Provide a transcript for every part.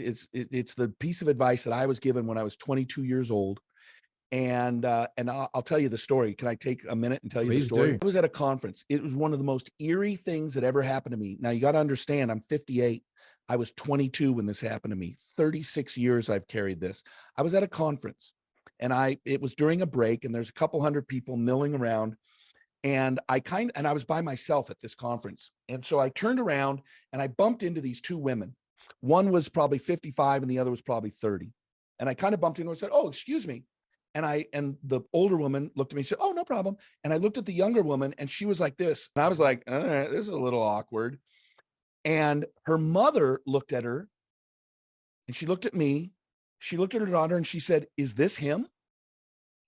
It's the piece of advice that I was given when I was 22 years old. And I'll tell you the story. Can I take a minute and tell you the Please story? do. I was at a conference. It was one of the most eerie things that ever happened to me. Now you got to understand, I'm 58. I was 22 when this happened to me. 36 years I've carried this. I was at a conference, and it was during a break, and there's a couple hundred people milling around. And I was by myself at this conference. And so I turned around and I bumped into these two women. One was probably 55 and the other was probably 30. And I kind of bumped into her and said, "Oh, excuse me." And the older woman looked at me and said, "Oh, no problem." And I looked at the younger woman and she was like this. And I was like, all right, this is a little awkward. And her mother looked at her and she looked at me. She looked at her daughter and she said, "Is this him?"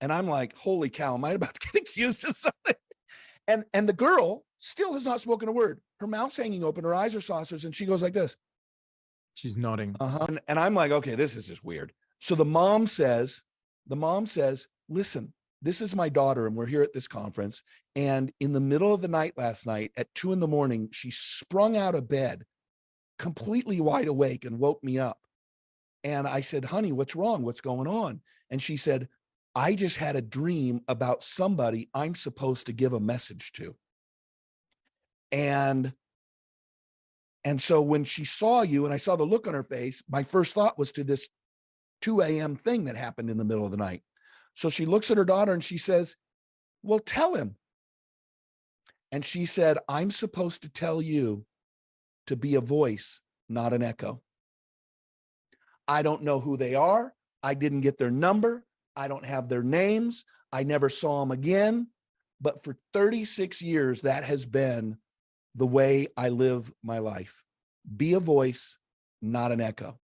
And I'm like, holy cow, am I about to get accused of something? And the girl still has not spoken a word. Her mouth's hanging open, her eyes are saucers, and she goes like this. She's nodding. And I'm like, okay, this is just weird. So the mom says, "Listen, this is my daughter, and we're here at this conference. And in the middle of the night last night at 2 a.m, she sprung out of bed, completely wide awake, and woke me up." And I said, "Honey, what's wrong? What's going on?" And she said, "I just had a dream about somebody I'm supposed to give a message to." And so when she saw you and I saw the look on her face, my first thought was to this 2 a.m. thing that happened in the middle of the night. So she looks at her daughter and she says, "Well, tell him." And she said, "I'm supposed to tell you to be a voice, not an echo. I don't know who they are. I didn't get their number. I don't have their names. I never saw them again. But for 36 years, that has been the way I live my life. Be a voice, not an echo."